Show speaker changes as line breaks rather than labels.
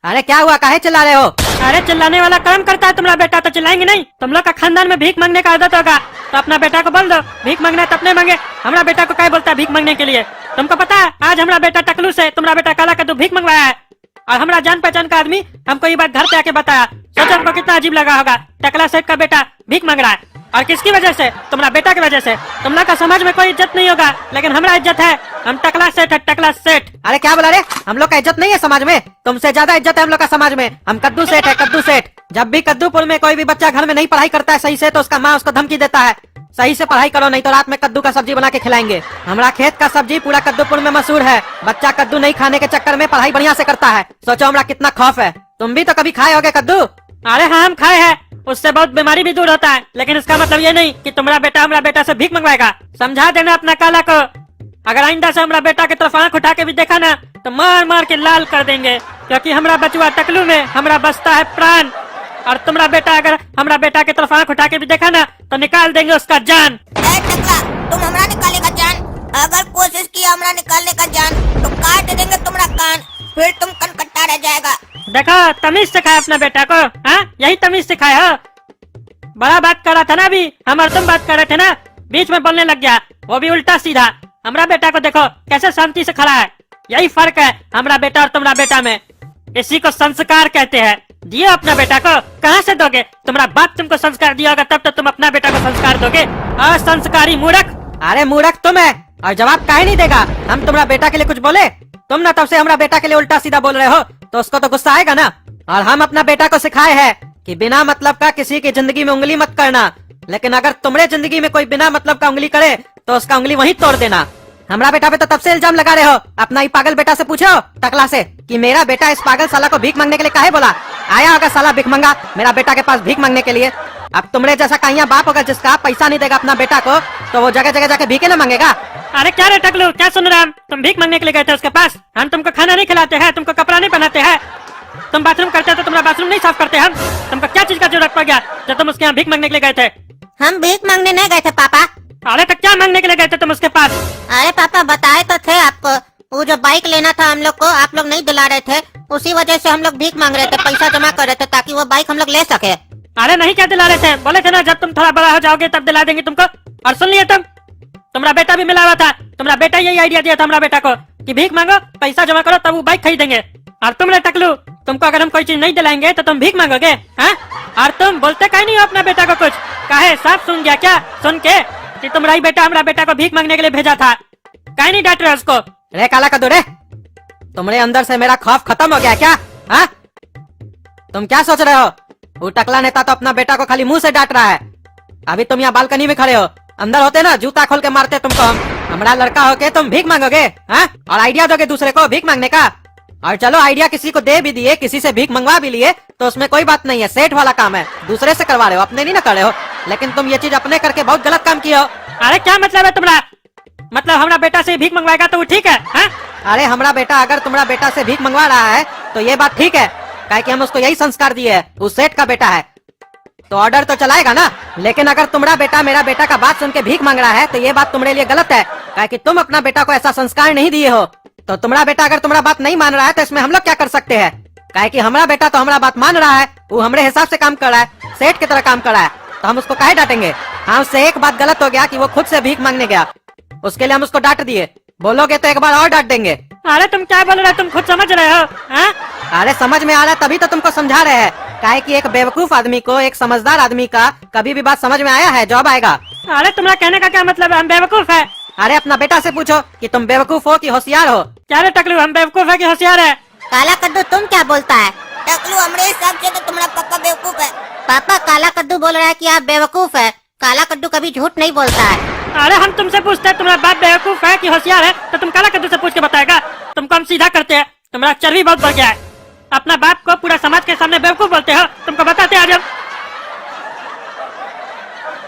अरे क्या हुआ, काहे चिल्ला रहे हो?
अरे चिल्लाने वाला काम करता है तुम्हारा बेटा तो चिल्लाएंगे नहीं? तुम लोग का खानदान में भीख मांगने का आदत होगा तो अपना बेटा को बोल दो भीख मांगना है तो अपने मांगे। हमारा बेटा को क्या बोलता है भीख मांगने के लिए? तुमको पता है आज हमारा बेटा टकलू से तुम्हारा बेटा काला कद्दू भीख मंगवाया है और हमारा जान पहचान का आदमी हमको ये बात घर पे आके बताया। सोचो हमको कितना अजीब लगा होगा, टकला सेठ का बेटा भीख मांग रहा है और किसकी वजह से? तुम्हारा बेटा की वजह से। तुम लोग का समाज में कोई इज्जत नहीं होगा लेकिन हमारा इज्जत है। हम टकला सेठ है, टकला सेठ।
अरे क्या बोला रे? हम लोग का इज्जत नहीं है समाज में? तुमसे ज्यादा इज्जत है हम लोग का समाज में। हम कद्दू सेठ है, कद्दू सेठ। जब भी कद्दूपुर में कोई भी बच्चा घर में नहीं पढ़ाई करता है सही से तो उसका माँ उसको धमकी देता है सही से पढ़ाई करो नहीं तो रात में कद्दू का सब्जी बना के खिलाएंगे। हमारा खेत का सब्जी पूरा कद्दूपुर में मशहूर है। बच्चा कद्दू नहीं खाने के चक्कर में पढ़ाई बढ़िया से करता है। सोचो हमारा कितना खौफ है। तुम भी तो कभी खाए होगे कद्दू?
अरे हाँ हम खाए हैं, उससे बहुत बीमारी भी दूर होता है लेकिन इसका मतलब ये नहीं कि तुम्हारा बेटा हमारा बेटा से भीख मंगवाएगा। समझा देना अपना काला को। अगर आइंदा से हमारा बेटा की तरफ आंख उठा के भी देखा ना तो मार मार के लाल कर देंगे क्योंकि हमारा बचुआ टकलू में हमारा बसता है प्राण। और तुम्हारा बेटा अगर हमारा बेटा की तरफ आंख उठा के भी देखा ना तो निकाल देंगे उसका जान।
टकला तुम हमारा निकालेगा जान? अगर कोशिश किया हमारा निकालने का जान तो काट देंगे तुम्हारा कान, फिर तुम कनकट्टा रह जाएगा।
देखो तमीज सिखाया अपना बेटा को। हाँ यही तमीज सिखाया हो। बड़ा बात कर रहा था ना अभी, हम और तुम बात कर रहे थे ना, बीच में बोलने लग गया, वो भी उल्टा सीधा। हमारा बेटा को देखो कैसे शांति से खड़ा है। यही फर्क है हमारा बेटा और तुम्हारा बेटा में। इसी को संस्कार कहते हैं। दियो अपना बेटा को। कहाँ से दोगे? तुम्हारा बाप तुमको संस्कार दिया होगा तब तो तुम अपना बेटा को संस्कार दोगे। असंस्कारी मूर्ख।
अरे मूर्ख तुम है और जवाब काहे नहीं देगा? हम तुम्हारा बेटा के लिए कुछ बोले? तुम ना तब से हमारा बेटा के लिए उल्टा सीधा बोल रहे हो तो उसको तो गुस्सा आएगा ना। और हम अपना बेटा को सिखाए हैं कि बिना मतलब का किसी की जिंदगी में उंगली मत करना, लेकिन अगर तुम्हारे जिंदगी में कोई बिना मतलब का उंगली करे तो उसका उंगली वहीं तोड़ देना। हमारा बेटा पे तो तब से इल्जाम लगा रहे हो। अपना ही पागल बेटा से पूछो टकला से कि मेरा बेटा इस पागल साला को भीख मांगने के लिए काहे बोला। आया होगा साला भीख मांगा मेरा बेटा के पास भीख मांगने के लिए। अब तुम्हारे जैसा कहीं बाप होगा जिसका पैसा नहीं देगा अपना बेटा को तो वो जगह जगह जाके भीखे न मांगेगा।
अरे क्या रे टकलू, क्या सुन रहा? तुम भीख मांगने के लिए गए थे उसके पास? हम तुमको खाना नहीं खिलाते हैं, तुमको कपड़ा नहीं पहनाते हैं, तुम बाथरूम करते हो तो तुम्हारा बाथरूम नहीं साफ करते हम? तुमको क्या चीज का जरूरत पड़ गया जब तुम उसके यहाँ भीख मांगने के लिए गए थे?
हम भीख मांगने नहीं गए थे पापा।
अरे तो क्या मांगने के लिए गए थे तुम उसके पास?
अरे पापा बताए तो थे आपको, वो जो बाइक लेना था हम लोग को आप लोग नहीं दिला रहे थे, उसी वजह से हम लोग भीख मांग रहे थे, पैसा जमा कर रहे थे ताकि वो बाइक हम लोग ले सके।
अरे नहीं क्या दिला रहे थे? बोले थे ना जब तुम थोड़ा बड़ा हो जाओगे तब दिला देंगे तुमको। और सुन लिए तुम्हारा बेटा भी मिला हुआ था। तुम्हारा बेटा यही आइडिया दिया था हमारा बेटा को कि भीख मांगो पैसा जमा करो तब वो बाइक खरीदेंगे। और तुमने टकलू तुमको अगर हम कोई चीज नहीं दिलाएंगे तो तुम भीख मांगोगे? हाँ? और तुम बोलते कहीं नहीं हो अपना बेटा को कुछ? काहे साफ सुन गया क्या सुन के कि तुम्हारा ही बेटा हमारा बेटा को भीख मांगने के लिए भेजा था? कहीं नहीं डांट रहे उसको?
रे काला कद्दू रे, तुम्हारे अंदर से मेरा खौफ खत्म हो गया क्या? हाँ तुम क्या सोच रहे हो? वो टकला नेता तो अपना बेटा को खाली मुंह से डांट रहा है। अभी तुम यहाँ बालकनी में खड़े हो, अंदर होते ना जूता खोल के मारते तुमको हम। हमारा लड़का होके तुम भीख मांगोगे? हाँ? और आइडिया दोगे दूसरे को भीख मांगने का? और चलो आइडिया किसी को दे भी दिए, किसी से भीख मंगवा भी लिए तो उसमें कोई बात नहीं है, सेठ वाला काम है, दूसरे से करवा रहे हो, अपने नहीं ना कर रहे हो। लेकिन तुम ये चीज अपने करके बहुत गलत काम किए हो।
अरे क्या मतलब है तुम्हारा? मतलब हमारा बेटा से भीख मंगवाएगा तो वो ठीक है? हाँ?
अरे हमारा बेटा अगर तुम्हारा बेटा से भीख मंगवा रहा है तो ये बात ठीक है, काहे कि हम उसको यही संस्कार दिए है, वो सेठ का बेटा है तो ऑर्डर तो चलाएगा ना। लेकिन अगर तुम्हारा बेटा मेरा बेटा का बात सुन के भीख मांग रहा है तो ये बात तुम्हारे लिए गलत है, काहे कि तुम अपना बेटा को ऐसा संस्कार नहीं दिए हो। तो तुम्हारा बेटा अगर तुम्हारा बात नहीं मान रहा है तो इसमें हम लोग क्या कर सकते हैं? काहे कि हमारा बेटा तो हमारा बात मान रहा है, वो हमारे हिसाब से काम कर रहा है, सेठ की तरह काम कर रहा है, तो हम उसको काहे डांटेंगे? हाँ उससे एक बात गलत हो गया कि वो खुद से भीख मांगने गया, उसके लिए हम उसको डांट दिए। बोलोगे तो एक बार और डांट देंगे।
अरे तुम क्या बोल रहे हो? तुम खुद समझ रहे हो? हाँ?
अरे समझ में आ रहा है तभी तो तुमको समझा रहे हैं, काहे कि एक बेवकूफ आदमी को एक समझदार आदमी का कभी भी बात समझ में आया है? जॉब आएगा।
अरे तुम्हारा कहने का क्या मतलब है? हम बेवकूफ है?
अरे अपना बेटा से पूछो कि तुम बेवकूफ हो कि होशियार हो।
क्या रे टकलू, हम बेवकूफ है कि होशियार है?
काला कद्दू तुम क्या बोलता है? टकलू हमारे हिसाब से तो तुम्हारा पापा बेवकूफ है। पापा काला कद्दू बोल रहा है कि आप बेवकूफ है। काला कद्दू कभी झूठ नहीं बोलता है।
अरे हम तुमसे पूछते हैं तुम्हारा बाप बेवकूफ है कि होशियार है तो तुम काला कद्दू से पूछ के बताएगा? तुमको हम सीधा करते हैं, तुम्हारा चर्बी बहुत बढ़ गया है। अपना बाप को पूरा समाज के सामने बेवकूफ बोलते हो, तुमको बताते हैं आज हम।